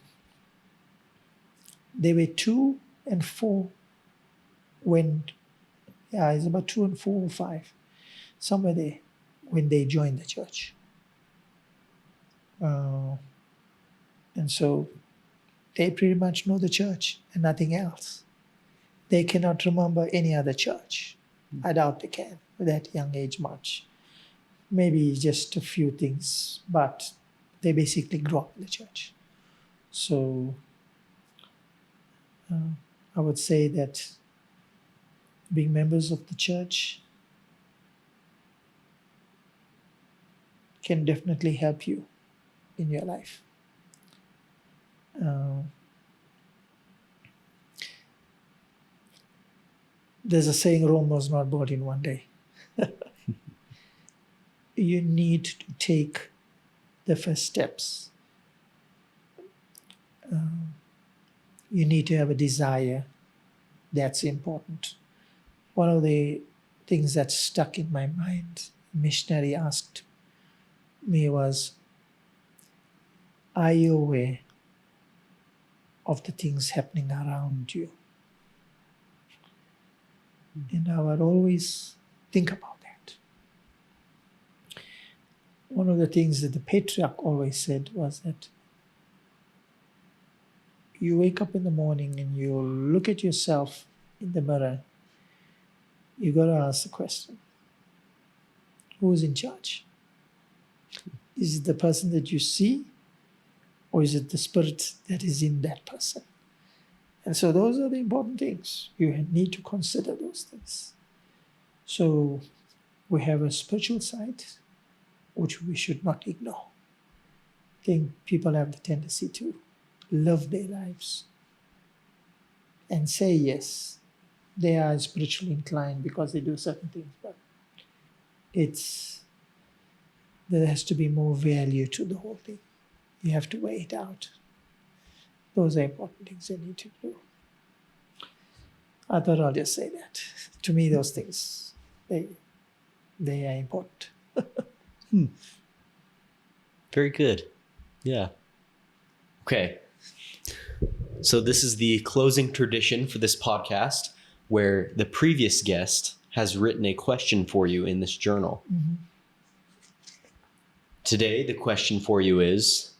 [SPEAKER 2] were 2 and 4 when, it's about 2 and 4 or 5, somewhere there, when they joined the church. And so they pretty much know the church and nothing else. They cannot remember any other church. I doubt they can at that young age much. Maybe just a few things, but they basically grew up in the church. So I would say that being members of the church can definitely help you in your life. There's a saying, Rome was not built in one day. You need to take the first steps. You need to have a desire. That's important. One of the things that stuck in my mind, a missionary asked me was, are you aware of the things happening around you? And I would always think about that. One of the things that the patriarch always said was that you wake up in the morning and you look at yourself in the mirror, you got to ask the question, who's in charge? Is it the person that you see, or is it the spirit that is in that person? And so those are the important things. You need to consider those things. So we have a spiritual side, which we should not ignore. I think people have the tendency to live their lives and say, yes, they are spiritually inclined because they do certain things, but there has to be more value to the whole thing. You have to weigh it out. Those are important things you need to do. I thought I'll just say that. To me, those things, they are important.
[SPEAKER 1] Very good. Yeah. Okay. So this is the closing tradition for this podcast, where the previous guest has written a question for you in this journal.
[SPEAKER 2] Mm-hmm.
[SPEAKER 1] Today, the question for you is,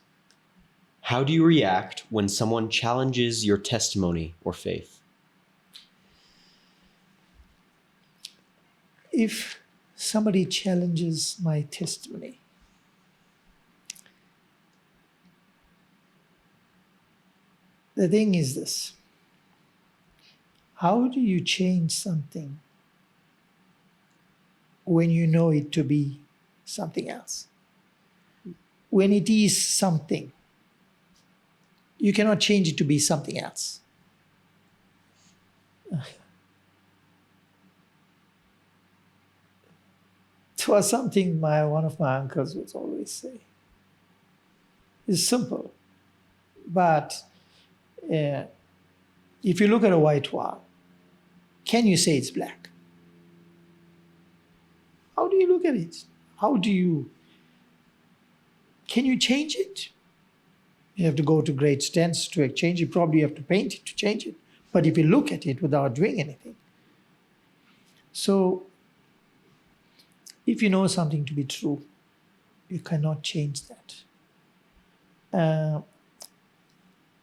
[SPEAKER 1] how do you react when someone challenges your testimony or faith?
[SPEAKER 2] If somebody challenges my testimony, the thing is this: how do you change something when you know it to be something else? When it is something, you cannot change it to be something else. It was something one of my uncles would always say. It's simple, but if you look at a white wall, can you say it's black? How do you look at it? Can you change it? You have to go to great extents to change it. Probably you have to paint it to change it. But if you look at it without doing anything. So if you know something to be true, you cannot change that.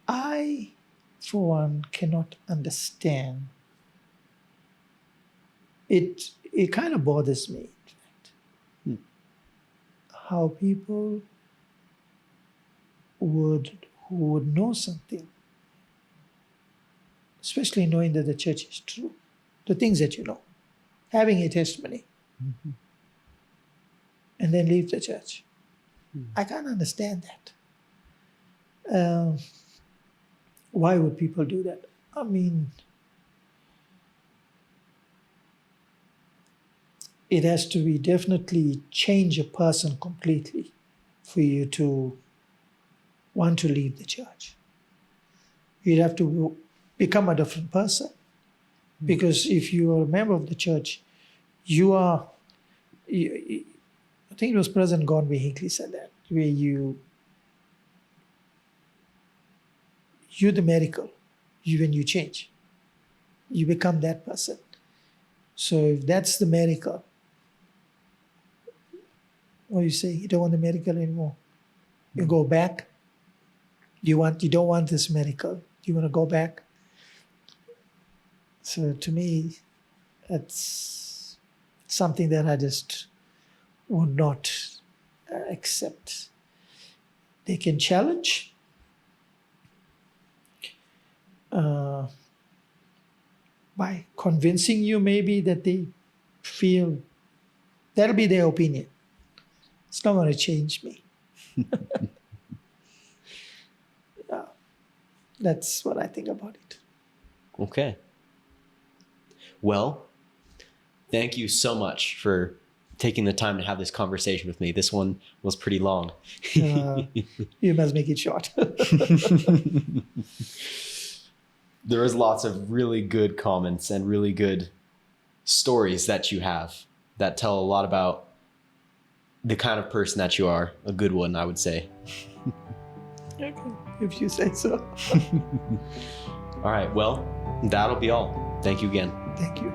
[SPEAKER 2] I, for one, cannot understand. It kind of bothers me, in fact, how people who would know something, especially knowing that the church is true, the things that you know, having a testimony, and then leave the church. I can't understand that. Why would people do that? I mean, it has to be definitely change a person completely for you to want to leave the church. You'd have to become a different person. Because if you are a member of the church, I think it was President Gordon Hinckley said that, where you're the miracle. When you change, you become that person. So if that's the miracle, what do you say? You don't want the miracle anymore. You go back. You don't want this miracle. Do you want to go back? So to me, it's something that I just would not accept. They can challenge. By convincing you maybe that they feel that'll be their opinion. It's not going to change me. Yeah, that's what I think about it.
[SPEAKER 1] Okay. Well, thank you so much for taking the time to have this conversation with me. This one was pretty long.
[SPEAKER 2] You must make it short.
[SPEAKER 1] There was lots of really good comments and really good stories that you have that tell a lot about the kind of person that you are. A good one, I would say.
[SPEAKER 2] Okay, if you say so.
[SPEAKER 1] All right, well, that'll be all. Thank you again.
[SPEAKER 2] Thank you.